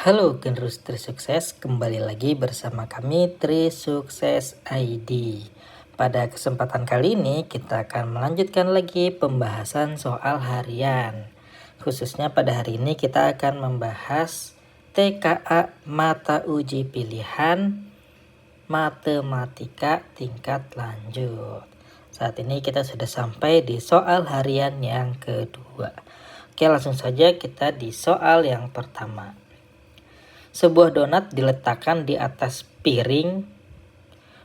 Halo generus Trisukses, kembali lagi bersama kami Trisukses ID. Pada kesempatan kali ini kita akan melanjutkan lagi pembahasan soal harian. Khususnya pada hari ini kita akan membahas TKA mata uji pilihan matematika tingkat lanjut. Saat ini kita sudah sampai di soal harian yang kedua. Oke, langsung saja kita di soal yang pertama. Sebuah donat diletakkan di atas piring.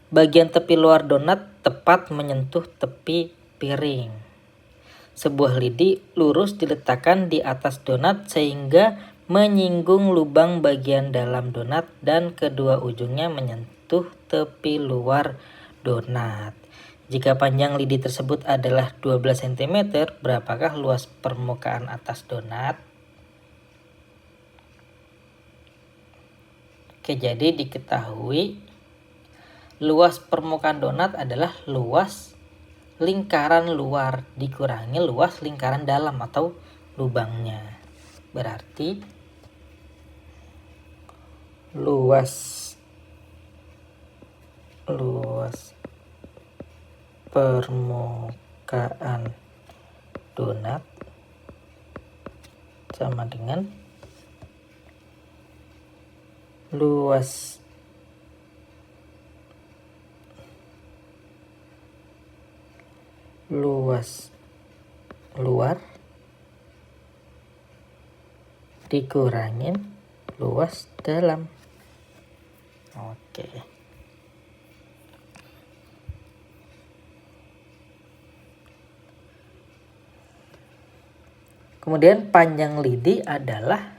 Bagian tepi luar donat tepat menyentuh tepi piring. Sebuah lidi lurus diletakkan di atas donat sehingga menyinggung lubang bagian dalam donat dan kedua ujungnya menyentuh tepi luar donat. Jika panjang lidi tersebut adalah 12 cm, berapakah luas permukaan atas donat? Oke, jadi diketahui luas permukaan donat adalah luas lingkaran luar dikurangi luas lingkaran dalam atau lubangnya. Berarti luas permukaan donat sama dengan luas luar dikurangin luas dalam. Oke. Kemudian panjang lidi adalah,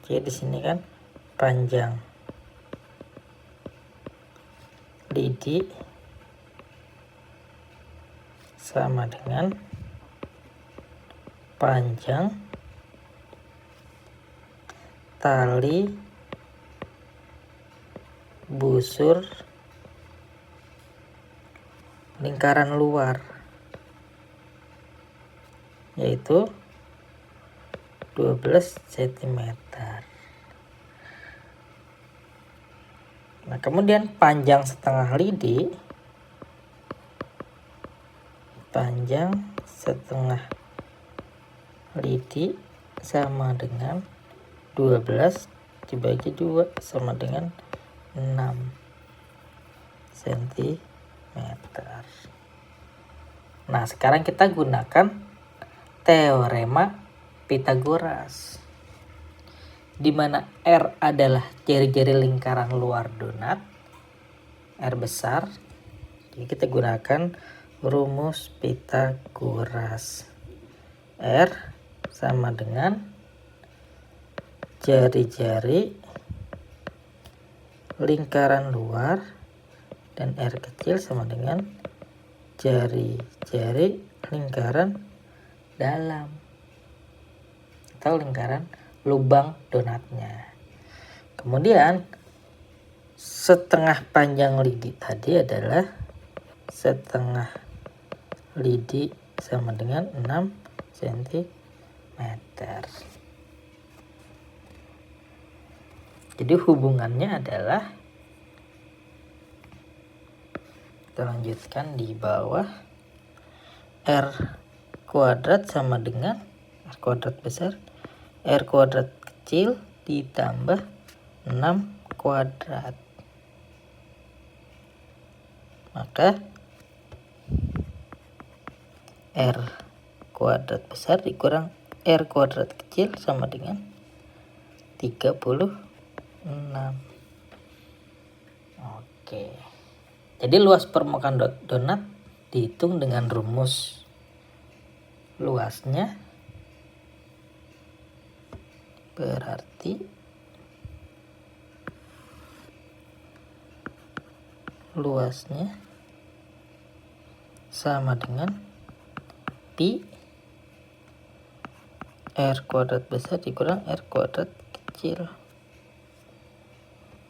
oke, di sini kan panjang lidi sama dengan panjang tali busur lingkaran luar, yaitu 12 cm. Nah, kemudian panjang setengah lidi sama dengan 12 dibagi 2 sama dengan 6 cm. Nah, sekarang kita gunakan teorema Pythagoras, di mana R adalah jari-jari lingkaran luar donat, R besar. Jadi kita gunakan rumus Pythagoras. R sama dengan jari-jari lingkaran luar dan R kecil sama dengan jari-jari lingkaran dalam atau lingkaran lubang donatnya. Kemudian setengah panjang lidi tadi adalah setengah lidi sama dengan 6 cm. Jadi hubungannya adalah, kita lanjutkan di bawah, R kuadrat sama dengan R kuadrat besar R kuadrat kecil ditambah 6 kuadrat. Maka R kuadrat besar dikurang R kuadrat kecil sama dengan 36. Oke. Jadi luas permukaan donat dihitung dengan rumus luasnya, berarti luasnya sama dengan pi R kuadrat besar dikurang R kuadrat kecil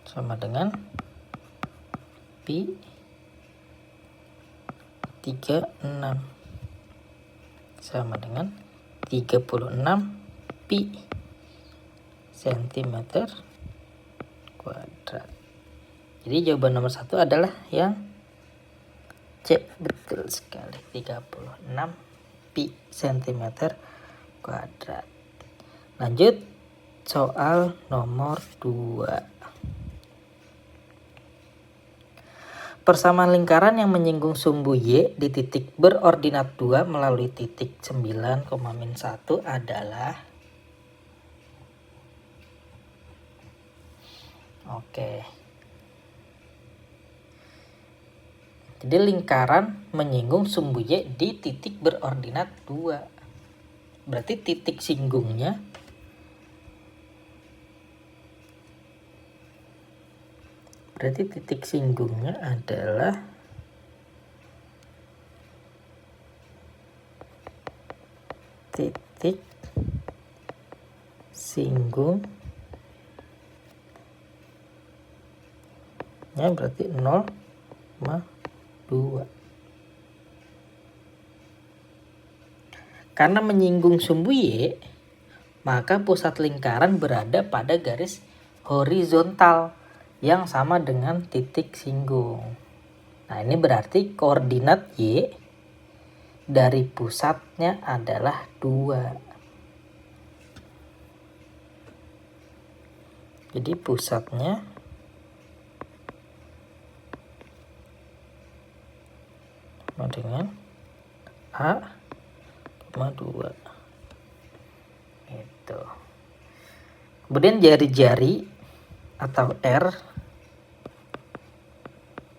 sama dengan pi 36 sama dengan 36 pi. cm kuadrat. Jadi jawaban nomor 1 adalah yang C. Betul sekali, 36 pi cm kuadrat. Lanjut soal nomor 2. Persamaan lingkaran yang menyinggung sumbu Y di titik berordinat 2 melalui titik 9,-1 adalah Jadi lingkaran menyinggung sumbu Y di titik berordinat 2. Berarti titik singgungnya adalah titik singgungnya berarti 0,2. Karena menyinggung sumbu Y, maka pusat lingkaran berada pada garis horizontal yang sama dengan titik singgung. Nah, ini berarti koordinat Y dari pusatnya adalah 2. Jadi pusatnya sama dengan A, 2. Itu. Kemudian jari-jari atau R,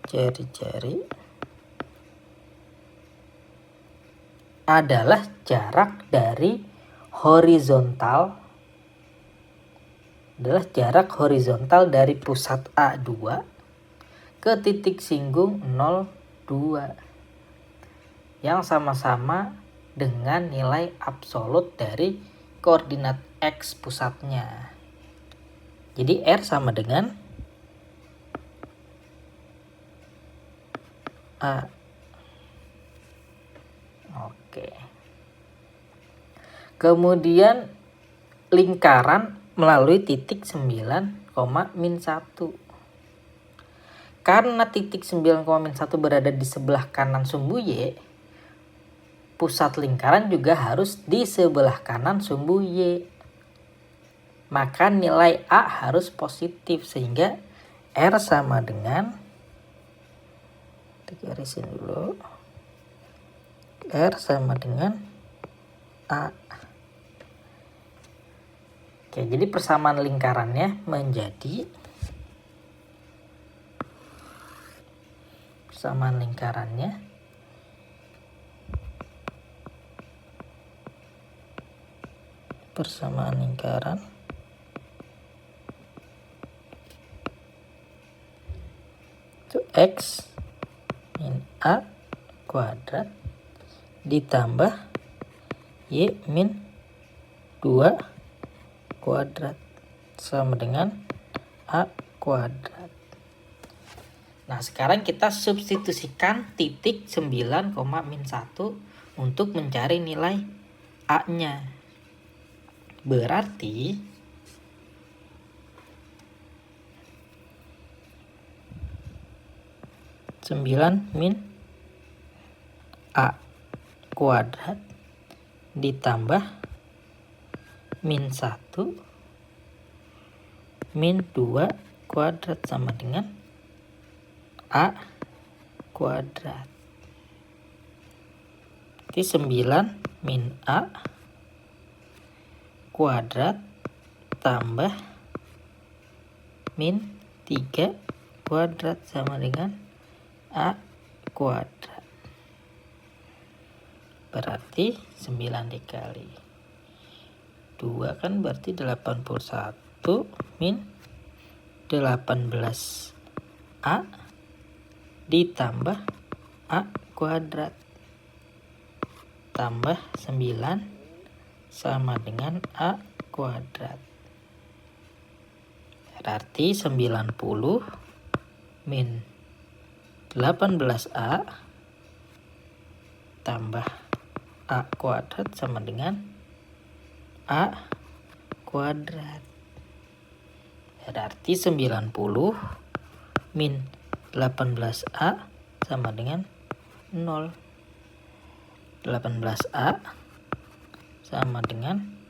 jari-jari adalah jarak dari horizontal dari pusat A2 ke titik singgung 0,2 yang sama-sama dengan nilai absolut dari koordinat X pusatnya. Jadi R sama dengan A. Kemudian lingkaran melalui titik 9,-1. Karena titik 9,-1 berada di sebelah kanan sumbu Y, pusat lingkaran juga harus di sebelah kanan sumbu Y. Maka nilai A harus positif, sehingga R sama dengan, digarisin dulu, R sama dengan A. Jadi persamaan lingkarannya menjadi persamaan lingkaran itu X min A kuadrat ditambah Y min 2 kuadrat sama dengan A kuadrat. Nah, sekarang kita substitusikan titik 9,-1 untuk mencari nilai A-nya. Berarti min A kuadrat ditambah min 1 min 2 kuadrat sama dengan A kuadrat. Jadi 9 min A kuadrat tambah min 3 kuadrat sama dengan A kuadrat. Berarti 9 dikali 2 kan berarti 81 min 18A ditambah A kuadrat tambah 9 sama dengan A kuadrat. Berarti 90 min 18A tambah A kuadrat sama dengan A kuadrat. Berarti 90 min 18A sama dengan 0. 18A sama dengan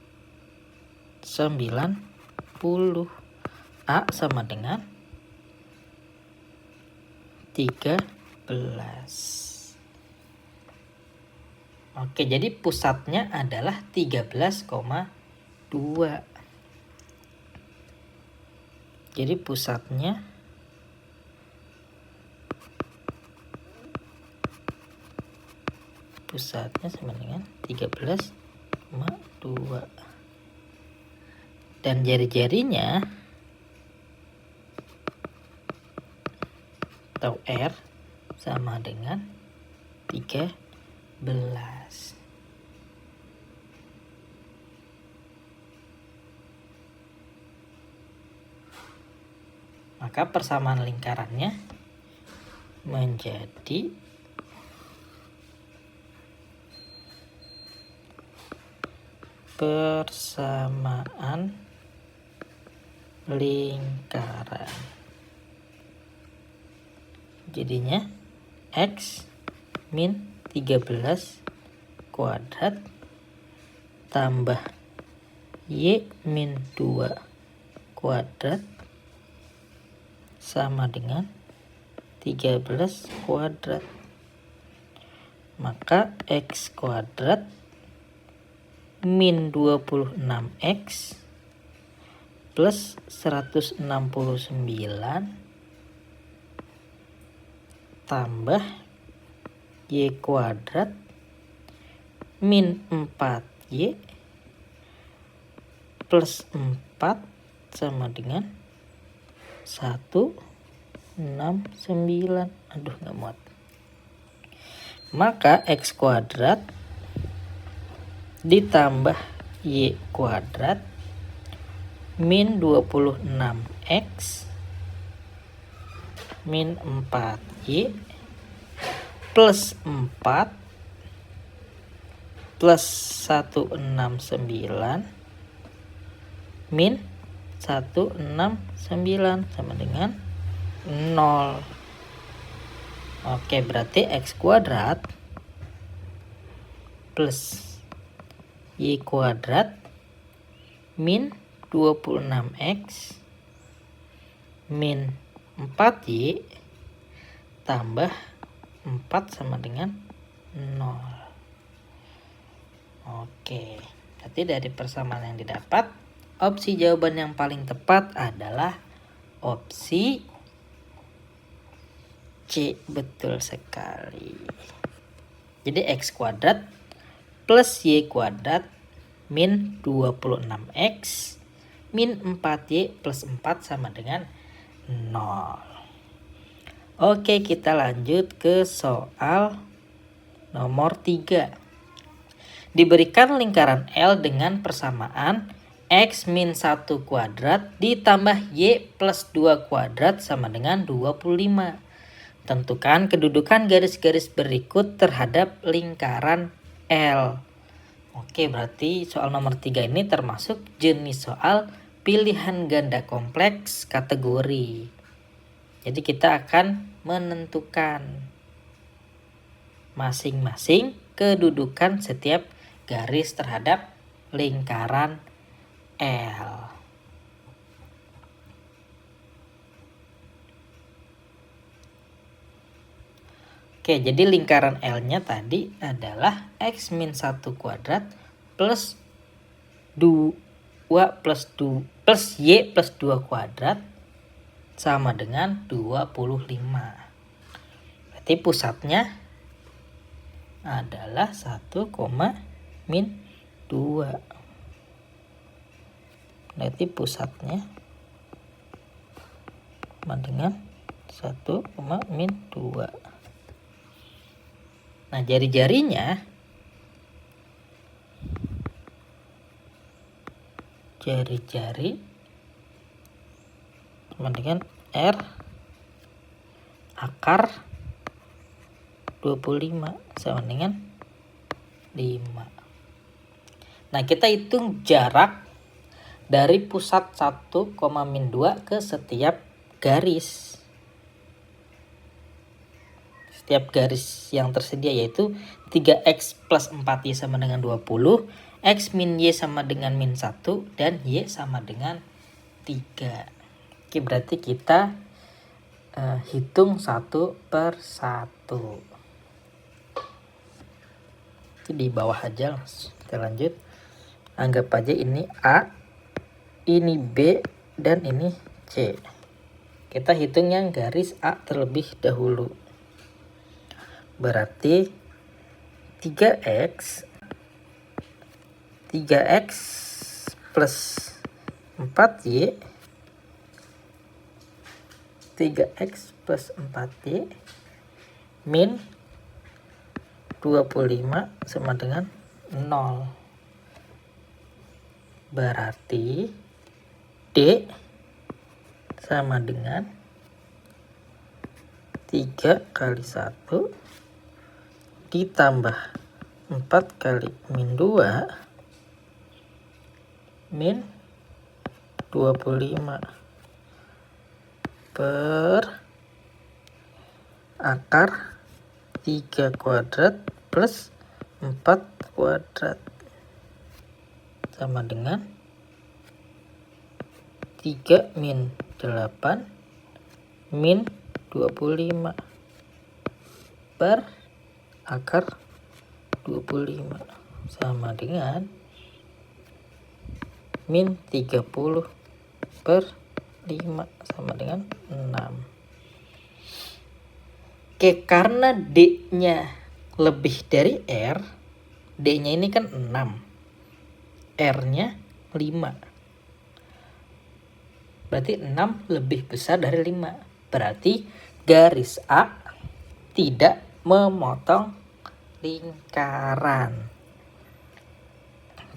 90. A sama dengan 13. Oke, jadi pusatnya adalah 13,2. Jadi pusatnya sama dengan 13,2. Dan jari-jarinya atau R sama dengan 13. Maka persamaan lingkarannya menjadi persamaan lingkaran. Jadinya X min 13 kuadrat tambah Y min 2 kuadrat sama dengan 13 kuadrat. Maka X kuadrat min 26X plus 169 tambah Y kuadrat min 4Y plus 4 sama dengan 169. Aduh, nggak muat. Maka X kuadrat ditambah Y kuadrat min 26X min 4Y plus 4 plus 169 min 169 sama dengan 0. Oke, berarti X kuadrat plus Y kuadrat min 26X min 4Y tambah 4 sama dengan 0. Oke, berarti dari persamaan yang didapat, opsi jawaban yang paling tepat adalah opsi C. Betul sekali. Jadi X kuadrat plus Y kuadrat min 26X min 4Y plus 4 sama dengan 0. Oke, kita lanjut ke soal nomor 3. Diberikan lingkaran L dengan persamaan X min 1 kuadrat ditambah Y plus 2 kuadrat sama dengan 25. Tentukan kedudukan garis-garis berikut terhadap lingkaran L. Oke, berarti soal nomor 3 ini termasuk jenis soal pilihan ganda kompleks kategori. Jadi kita akan menentukan masing-masing kedudukan setiap garis terhadap lingkaran L. Oke, jadi lingkaran L-nya tadi adalah X min 1 kuadrat plus 2 plus Y plus 2 kuadrat sama dengan 25. Berarti pusatnya adalah 1, min 2. Berarti pusatnya sama dengan 1, min 2. Nah, jari-jari sama dengan R akar 25 sama dengan 5. Nah, kita hitung jarak dari pusat 1, min 2 ke setiap garis. Setiap garis yang tersedia yaitu 3x plus 4y sama dengan 20, x min y sama dengan min 1, dan y sama dengan 3. Oke, berarti kita hitung satu per satu. Itu di bawah aja, kita lanjut. Anggap aja ini A, ini B, dan ini C. Kita hitung yang garis A terlebih dahulu. Berarti 3x plus 4y 3x plus 4y min 25 sama dengan 0. Berarti D sama dengan 3 kali 1 ditambah 4 kali min 2 min 25 per akar 3 kuadrat plus 4 kuadrat sama dengan 3 min 8 min 25 per akar 25 sama dengan min 30 per 5 sama dengan 6. Oke, karena D-nya lebih dari R, D-nya ini kan 6, R-nya 5. Berarti 6 lebih besar dari 5. Berarti garis A tidak memotong lingkaran.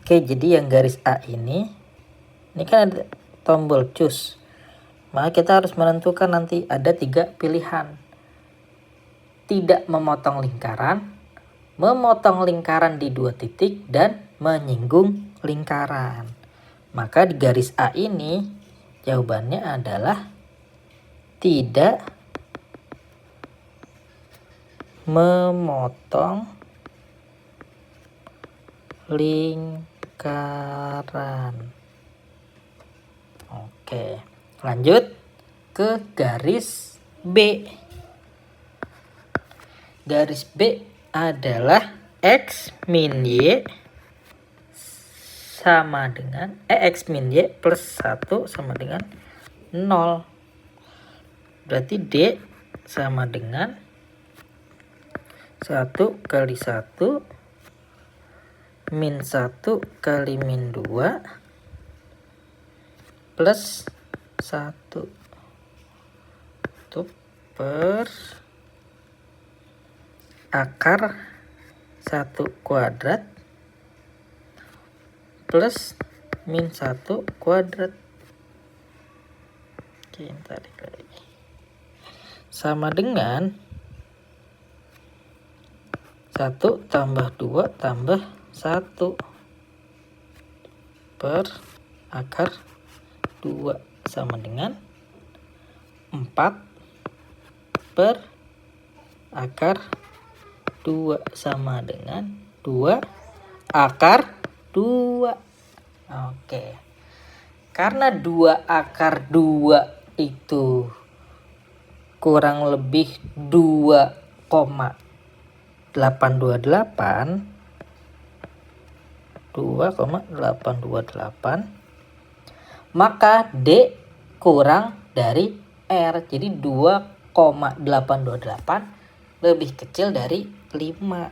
Oke, jadi yang garis A ini kan ada tombol cus. Maka kita harus menentukan nanti ada 3 pilihan. Tidak memotong lingkaran, memotong lingkaran di 2 titik, dan menyinggung lingkaran. Maka di garis A ini jawabannya adalah tidak memotong lingkaran. Oke, lanjut ke garis B. Garis B adalah x min y sama dengan x min y plus 1 sama dengan 0. Berarti D sama dengan 1 kali 1 min 1 kali min 2 plus 1 itu per akar 1 kuadrat plus min 1 kuadrat. Oke, tarik lagi. Sama dengan 1 tambah 2 tambah 1 per akar 2 sama dengan 4 per akar 2 sama dengan 2 akar 2. Oke. Karena 2 akar 2 itu kurang lebih 2,828, maka D kurang dari R. Jadi 2,828 lebih kecil dari 5.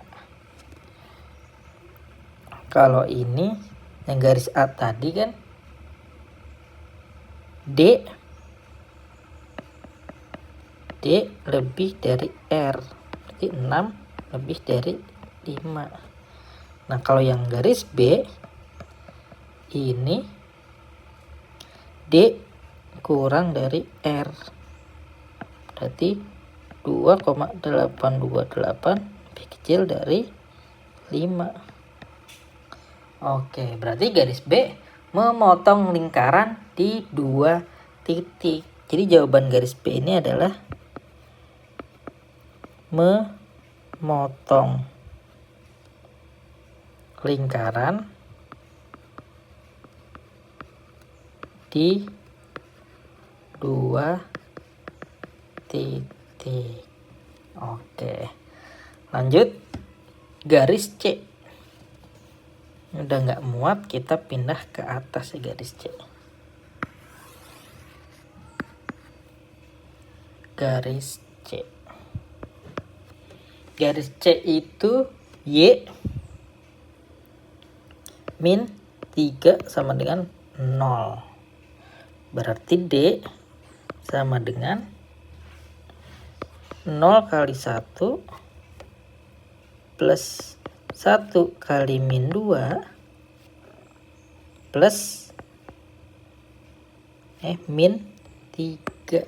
Kalau ini yang garis A tadi kan D lebih dari R. Berarti 6 lebih dari 5. Nah, kalau yang garis B ini D kurang dari R. Berarti 2,828 lebih kecil dari 5. Oke, berarti garis B memotong lingkaran di 2 titik. Jadi jawaban garis B ini adalah memotong lingkaran di 2 titik. Oke, lanjut garis C. Udah nggak muat, kita pindah ke atas garis C. Garis C. Garis C itu Y min 3 sama dengan 0. Berarti D sama dengan 0 kali 1 plus 1 kali min 2 plus min 3.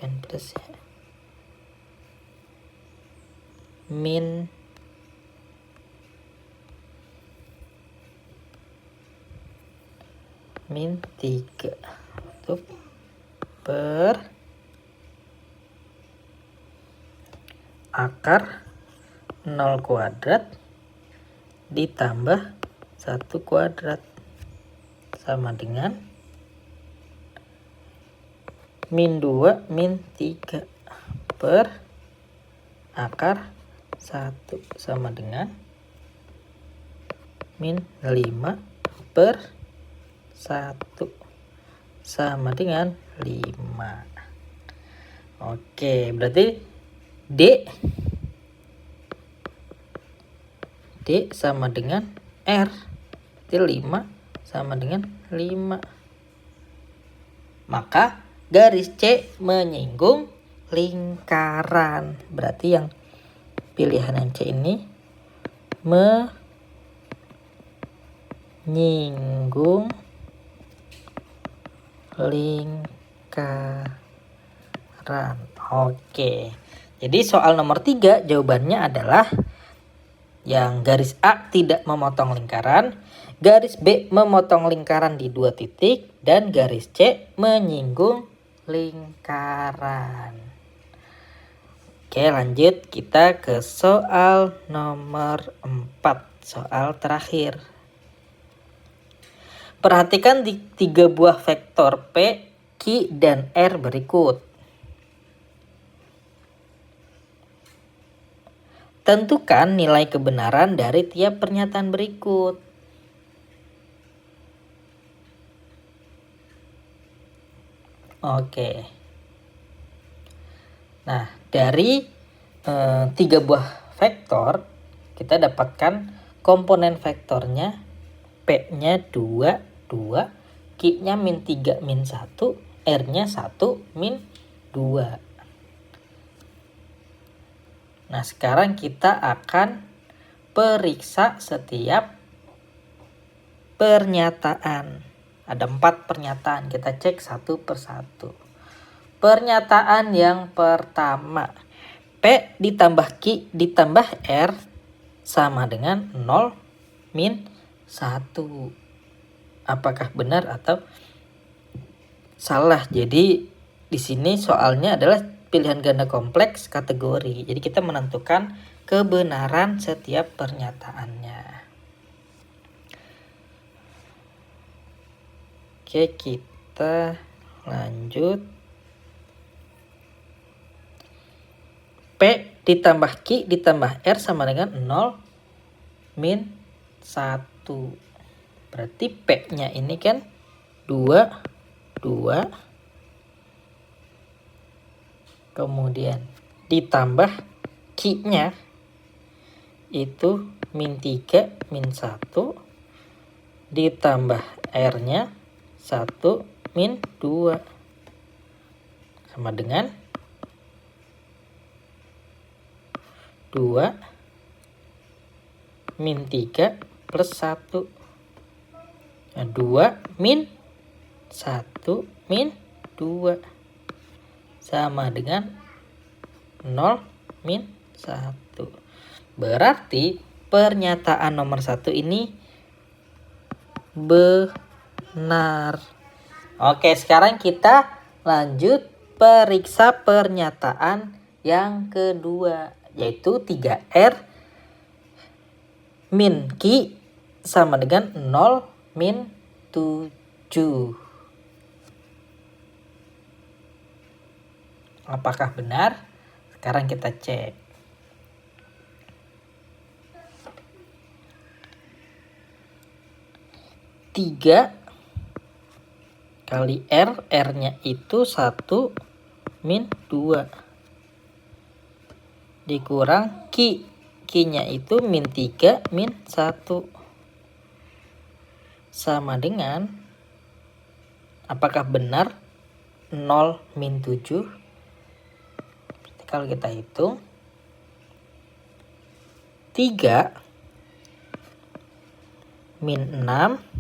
Kan plus ya. Min 3 untuk per akar 0 kuadrat ditambah 1 kuadrat sama dengan min 2 min 3 per akar 1 sama dengan min 5 per 1 sama dengan 5. Oke, berarti D sama dengan R. Berarti 5 sama dengan 5. Maka garis C menyinggung lingkaran. Berarti yang pilihan yang C ini menyinggung lingkaran. Oke. Jadi soal nomor 3 jawabannya adalah yang garis A tidak memotong lingkaran, garis B memotong lingkaran di 2 titik, dan garis C menyinggung lingkaran. Oke, lanjut kita ke soal nomor 4, soal terakhir. Perhatikan di 3 buah vektor P, Q, dan R berikut. Tentukan nilai kebenaran dari tiap pernyataan berikut. Oke. Nah, dari 3 buah vektor, kita dapatkan komponen vektornya P-nya 2, 2, Q-nya min 3, min 1, R-nya 1, min 2. Nah, sekarang kita akan periksa setiap pernyataan. Ada 4 pernyataan, kita cek satu persatu. Pernyataan yang pertama, P ditambah Q ditambah R sama dengan 0 min 1. Apakah benar atau salah? Jadi di sini soalnya adalah pilihan ganda kompleks kategori. Jadi kita menentukan kebenaran setiap pernyataannya. Oke, kita lanjut. P ditambah Q ditambah R sama dengan 0 min 1. Berarti P-nya ini kan 2, 2. Kemudian ditambah Q-nya itu min 3, min 1. Ditambah R-nya 1, min 2. Sama dengan 2 min 3 plus 1. Nah, 2 min 1 min 2 sama dengan 0 min 1. Berarti pernyataan nomor 1 ini benar. Oke, sekarang kita lanjut periksa pernyataan yang kedua, yaitu 3R min Q sama dengan 0 min 7. Apakah benar? Sekarang kita cek. Tiga kali R, R-nya itu 1 min 2. Dikurang Q, Q-nya itu min 3 min 1. Sama dengan, apakah benar 0 min 7? Kalau kita hitung, 3 min 6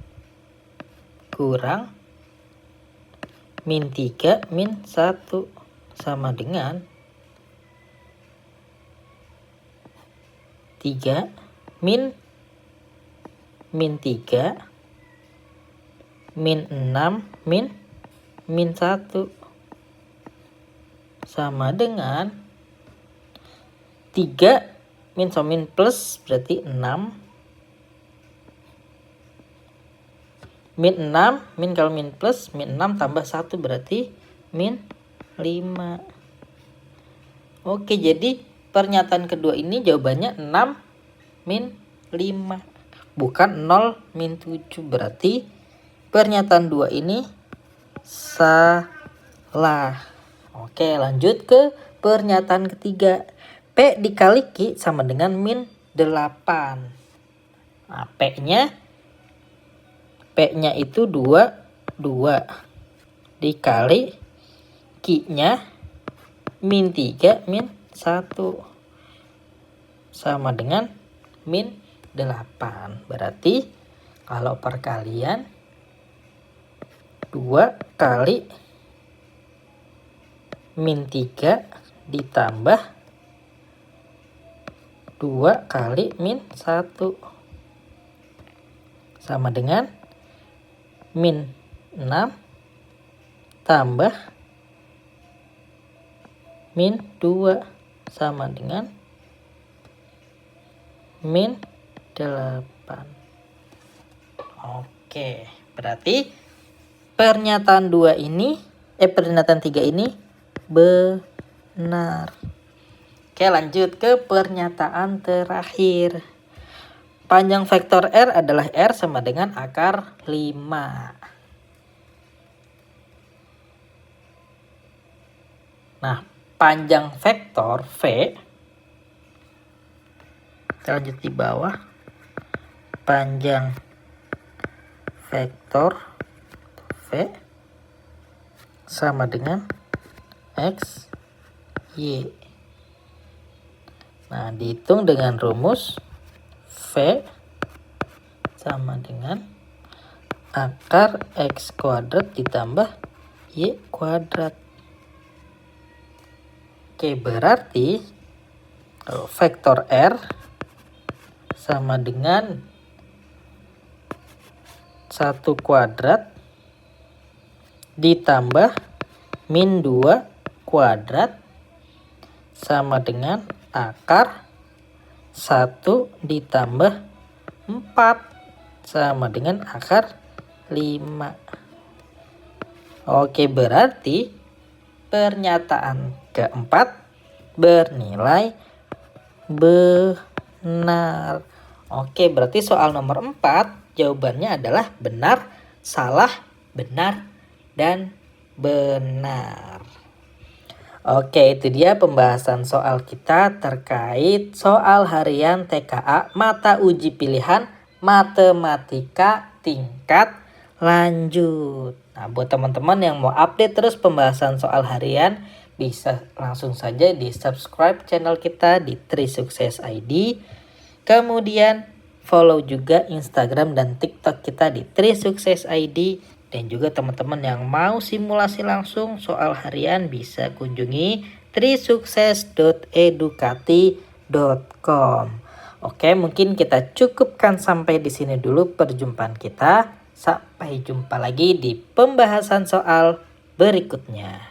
kurang min 3 min 1 sama dengan 3 min 3 min 6 min 1 sama dengan 3 min plus berarti 6 min 6 min kalau min plus min 6 tambah 1 berarti min 5. Oke, jadi pernyataan kedua ini jawabannya 6 min 5, bukan 0 min 7. Berarti pernyataan 2 ini salah. Oke, lanjut ke pernyataan ketiga. P dikali Q sama dengan min 8. Nah, P-nya itu 2 dikali Q-nya min 3 min 1 sama dengan min 8. Berarti kalau perkalian 2 kali min 3 ditambah 2 kali min 1 sama dengan min 6 tambah min 2 sama dengan min 8. Oke, berarti pernyataan 3 ini benar. Oke, lanjut ke pernyataan terakhir. Panjang vektor R adalah R sama dengan akar 5. Nah, panjang vektor V, kita lanjut di bawah. Panjang vektor V sama dengan X, Y. Nah, dihitung dengan rumus V sama dengan akar X kuadrat ditambah Y kuadrat. Oke, berarti kalau vektor R sama dengan 1 kuadrat ditambah min 2 kuadrat sama dengan akar 1 ditambah 4 sama dengan akar 5. Oke, berarti pernyataan keempat bernilai benar. Oke, berarti soal nomor 4 jawabannya adalah benar, salah, benar, dan benar. Oke, itu dia pembahasan soal kita terkait soal harian TKA mata uji pilihan matematika tingkat lanjut. Nah, buat teman-teman yang mau update terus pembahasan soal harian, bisa langsung saja di subscribe channel kita di Trisukses ID. Kemudian follow juga Instagram dan TikTok kita di Trisukses ID. Dan juga teman-teman yang mau simulasi langsung soal harian bisa kunjungi trisukses.edukati.com. Oke, mungkin kita cukupkan sampai di sini dulu perjumpaan kita. Sampai jumpa lagi di pembahasan soal berikutnya.